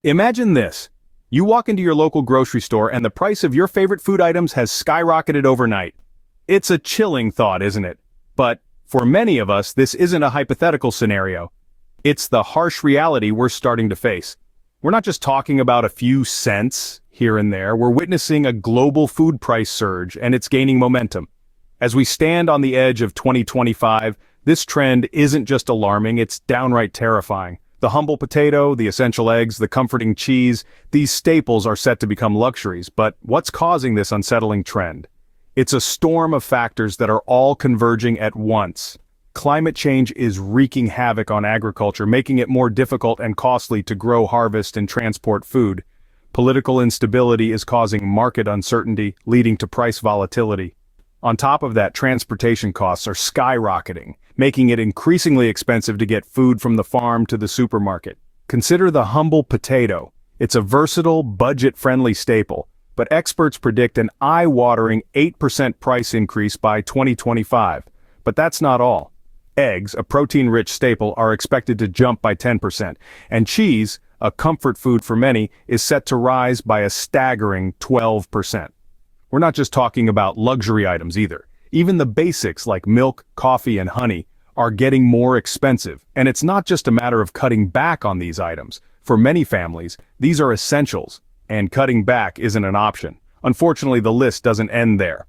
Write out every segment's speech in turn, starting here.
Imagine this. You walk into your local grocery store and the price of your favorite food items has skyrocketed overnight. It's a chilling thought, isn't it? But, for many of us, this isn't a hypothetical scenario. It's the harsh reality we're starting to face. We're not just talking about a few cents here and there, we're witnessing a global food price surge, and it's gaining momentum. As we stand on the edge of 2025, this trend isn't just alarming, it's downright terrifying. The humble potato, the essential eggs, the comforting cheese, these staples are set to become luxuries, but what's causing this unsettling trend? It's a storm of factors that are all converging at once. Climate change is wreaking havoc on agriculture, making it more difficult and costly to grow, harvest, and transport food. Political instability is causing market uncertainty, leading to price volatility. On top of that, transportation costs are skyrocketing, making it increasingly expensive to get food from the farm to the supermarket. Consider the humble potato. It's a versatile, budget-friendly staple, but experts predict an eye-watering 8% price increase by 2025. But that's not all. Eggs, a protein-rich staple, are expected to jump by 10%, and cheese, a comfort food for many, is set to rise by a staggering 12%. We're not just talking about luxury items either. Even the basics like milk, coffee, and honey are getting more expensive, and it's not just a matter of cutting back on these items. For many families, these are essentials, and cutting back isn't an option. Unfortunately, the list doesn't end there.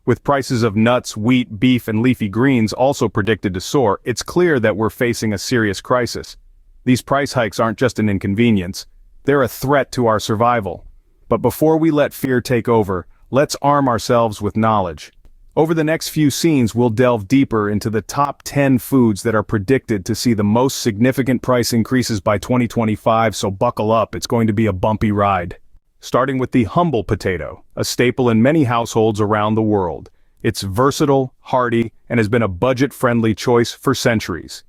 With prices of nuts, wheat, beef, and leafy greens also predicted to soar, it's clear that we're facing a serious crisis. These price hikes aren't just an inconvenience, they're a threat to our survival. But before we let fear take over, let's arm ourselves with knowledge. Over the next few scenes, we'll delve deeper into the top 10 foods that are predicted to see the most significant price increases by 2025, so buckle up, it's going to be a bumpy ride. Starting with the humble potato, a staple in many households around the world. It's versatile, hearty, and has been a budget-friendly choice for centuries.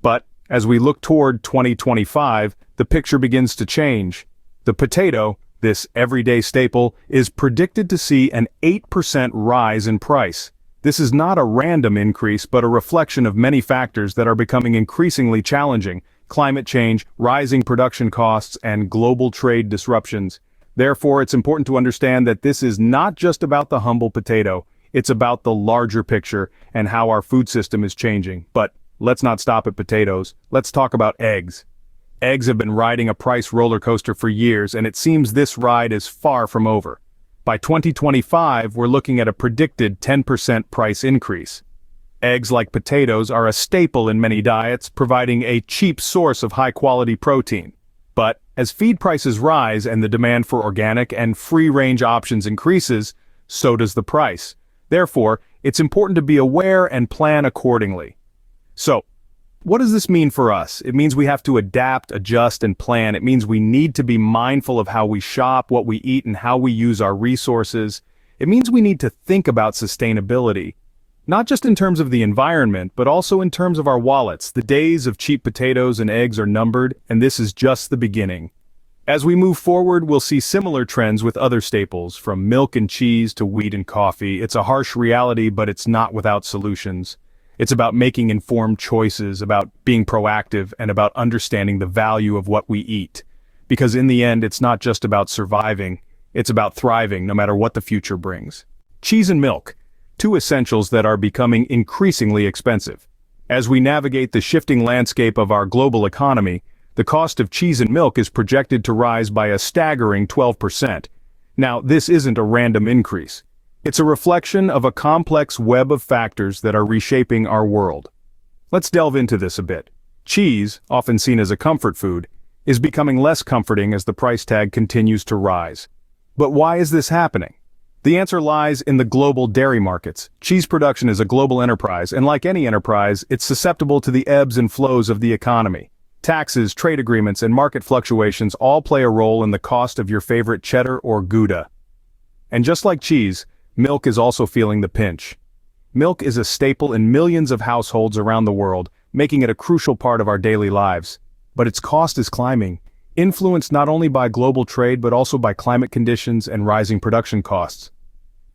But, as we look toward 2025, the picture begins to change. The potato, this everyday staple, is predicted to see an 8% rise in price. This is not a random increase but a reflection of many factors that are becoming increasingly challenging: climate change, rising production costs, and global trade disruptions. Therefore, it's important to understand that this is not just about the humble potato, it's about the larger picture and how our food system is changing. But let's not stop at potatoes, let's talk about eggs. Eggs have been riding a price roller coaster for years, and it seems this ride is far from over. By 2025, we're looking at a predicted 10% price increase. Eggs, like potatoes, are a staple in many diets, providing a cheap source of high-quality protein. But, as feed prices rise and the demand for organic and free-range options increases, so does the price. Therefore, it's important to be aware and plan accordingly. So, what does this mean for us? It means we have to adapt, adjust, and plan. It means we need to be mindful of how we shop, what we eat, and how we use our resources. It means we need to think about sustainability, not just in terms of the environment, but also in terms of our wallets. The days of cheap potatoes and eggs are numbered, and this is just the beginning. As we move forward, we'll see similar trends with other staples, from milk and cheese to wheat and coffee. It's a harsh reality, but it's not without solutions. It's about making informed choices, about being proactive, and about understanding the value of what we eat. Because in the end, it's not just about surviving, it's about thriving no matter what the future brings. Cheese and milk, two essentials that are becoming increasingly expensive. As we navigate the shifting landscape of our global economy, the cost of cheese and milk is projected to rise by a staggering 12%. Now, this isn't a random increase. It's a reflection of a complex web of factors that are reshaping our world. Let's delve into this a bit. Cheese, often seen as a comfort food, is becoming less comforting as the price tag continues to rise. But why is this happening? The answer lies in the global dairy markets. Cheese production is a global enterprise, and like any enterprise, it's susceptible to the ebbs and flows of the economy. Taxes, trade agreements, and market fluctuations all play a role in the cost of your favorite cheddar or Gouda. And just like cheese, milk is also feeling the pinch. Milk is a staple in millions of households around the world, making it a crucial part of our daily lives. But its cost is climbing, influenced not only by global trade but also by climate conditions and rising production costs.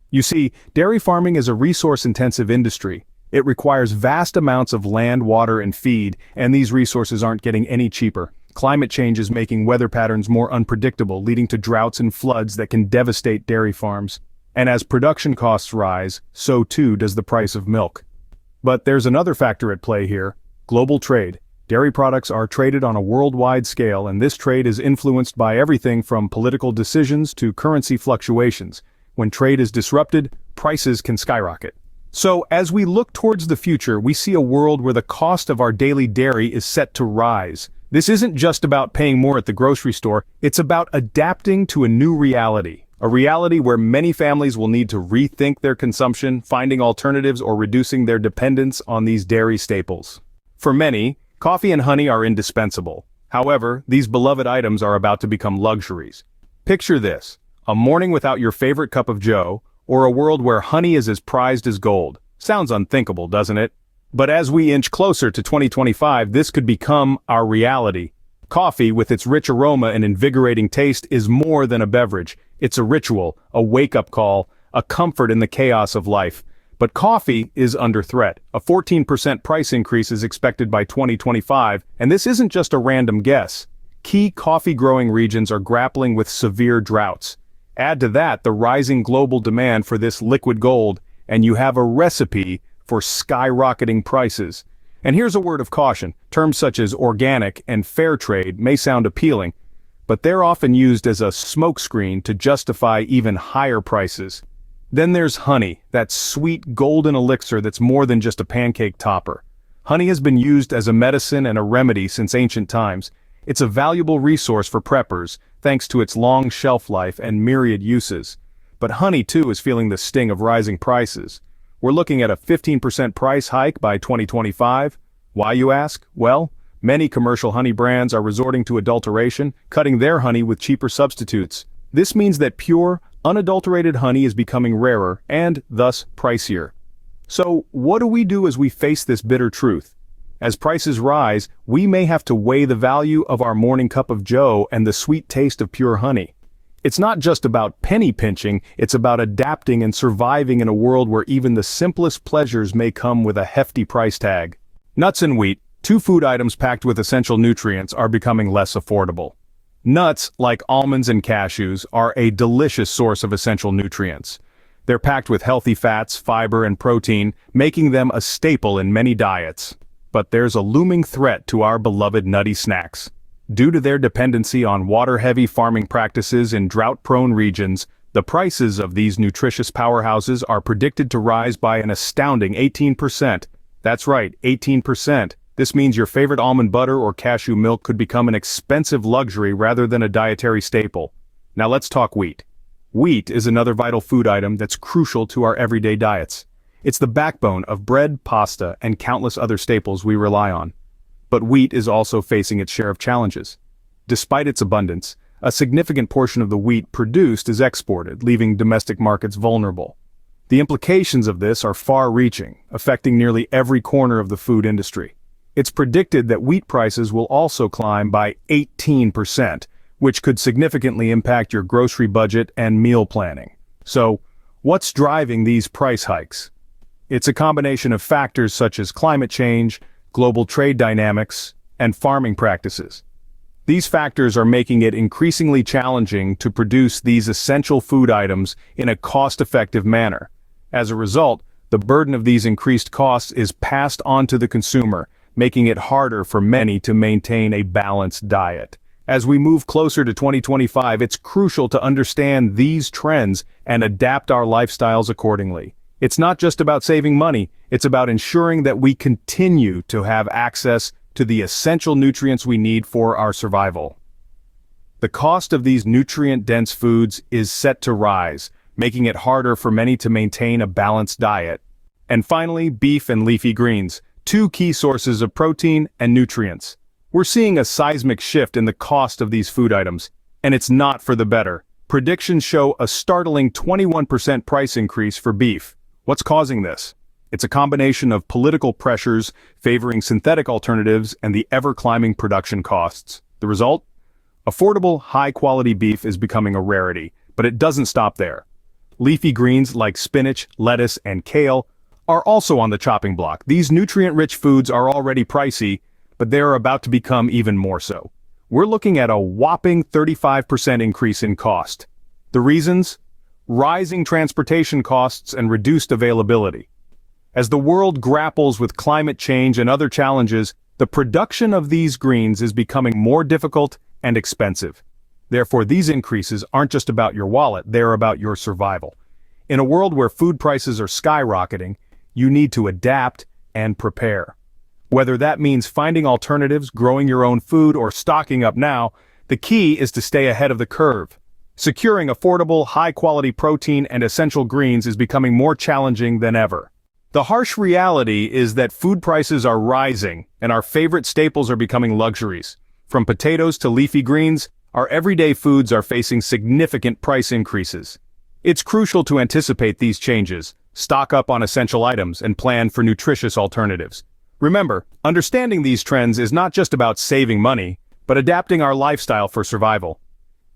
You see, dairy farming is a resource-intensive industry. It requires vast amounts of land, water, and feed, and these resources aren't getting any cheaper. Climate change is making weather patterns more unpredictable, leading to droughts and floods that can devastate dairy farms. And as production costs rise, so too does the price of milk. But there's another factor at play here: global trade. Dairy products are traded on a worldwide scale, and this trade is influenced by everything from political decisions to currency fluctuations. When trade is disrupted, prices can skyrocket. So, as we look towards the future, we see a world where the cost of our daily dairy is set to rise. This isn't just about paying more at the grocery store, it's about adapting to a new reality. A reality where many families will need to rethink their consumption, finding alternatives or reducing their dependence on these dairy staples. For many, coffee and honey are indispensable. However, these beloved items are about to become luxuries. Picture this: a morning without your favorite cup of joe, or a world where honey is as prized as gold. Sounds unthinkable, doesn't it? But as we inch closer to 2025, this could become our reality. Coffee, with its rich aroma and invigorating taste, is more than a beverage. It's a ritual, a wake-up call, a comfort in the chaos of life. But coffee is under threat. A 14% price increase is expected by 2025, and this isn't just a random guess. Key coffee-growing regions are grappling with severe droughts. Add to that the rising global demand for this liquid gold, and you have a recipe for skyrocketing prices. And here's a word of caution: terms such as organic and fair trade may sound appealing, but they're often used as a smokescreen to justify even higher prices. Then there's honey, that sweet golden elixir that's more than just a pancake topper. Honey has been used as a medicine and a remedy since ancient times. It's a valuable resource for preppers, thanks to its long shelf life and myriad uses. But honey too is feeling the sting of rising prices. We're looking at a 15% price hike by 2025. Why, you ask? Well, many commercial honey brands are resorting to adulteration, cutting their honey with cheaper substitutes. This means that pure, unadulterated honey is becoming rarer and, thus, pricier. So, what do we do as we face this bitter truth? As prices rise, we may have to weigh the value of our morning cup of joe and the sweet taste of pure honey. It's not just about penny pinching, it's about adapting and surviving in a world where even the simplest pleasures may come with a hefty price tag. Nuts and wheat, two food items packed with essential nutrients, are becoming less affordable. Nuts, like almonds and cashews, are a delicious source of essential nutrients. They're packed with healthy fats, fiber, and protein, making them a staple in many diets. But there's a looming threat to our beloved nutty snacks. Due to their dependency on water-heavy farming practices in drought-prone regions, the prices of these nutritious powerhouses are predicted to rise by an astounding 18%. That's right, 18%. This means your favorite almond butter or cashew milk could become an expensive luxury rather than a dietary staple. Now let's talk wheat. Wheat is another vital food item that's crucial to our everyday diets. It's the backbone of bread, pasta, and countless other staples we rely on. But wheat is also facing its share of challenges. Despite its abundance, a significant portion of the wheat produced is exported, leaving domestic markets vulnerable. The implications of this are far-reaching, affecting nearly every corner of the food industry. It's predicted that wheat prices will also climb by 18%, which could significantly impact your grocery budget and meal planning. So, what's driving these price hikes? It's a combination of factors such as climate change, global trade dynamics, and farming practices. These factors are making it increasingly challenging to produce these essential food items in a cost-effective manner. As a result, the burden of these increased costs is passed on to the consumer, making it harder for many to maintain a balanced diet. As we move closer to 2025, it's crucial to understand these trends and adapt our lifestyles accordingly. It's not just about saving money, it's about ensuring that we continue to have access to the essential nutrients we need for our survival. The cost of these nutrient-dense foods is set to rise, making it harder for many to maintain a balanced diet. And finally, beef and leafy greens, two key sources of protein and nutrients. We're seeing a seismic shift in the cost of these food items, and it's not for the better. Predictions show a startling 21% price increase for beef. What's causing this? It's a combination of political pressures favoring synthetic alternatives and the ever-climbing production costs. The result? Affordable, high-quality beef is becoming a rarity, but it doesn't stop there. Leafy greens like spinach, lettuce, and kale are also on the chopping block. These nutrient-rich foods are already pricey, but they are about to become even more so. we're looking at a whopping 35% increase in cost. The reasons? Rising transportation costs and reduced availability. As the world grapples with climate change and other challenges, the production of these greens is becoming more difficult and expensive. Therefore, these increases aren't just about your wallet, they're about your survival. In a world where food prices are skyrocketing, you need to adapt and prepare. Whether that means finding alternatives, growing your own food, or stocking up now, the key is to stay ahead of the curve. Securing affordable, high-quality protein and essential greens is becoming more challenging than ever. The harsh reality is that food prices are rising, and our favorite staples are becoming luxuries. From potatoes to leafy greens, our everyday foods are facing significant price increases. It's crucial to anticipate these changes, stock up on essential items, and plan for nutritious alternatives. Remember, understanding these trends is not just about saving money, but adapting our lifestyle for survival.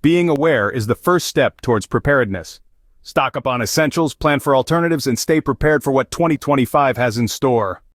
Being aware is the first step towards preparedness. Stock up on essentials, plan for alternatives, and stay prepared for what 2025 has in store.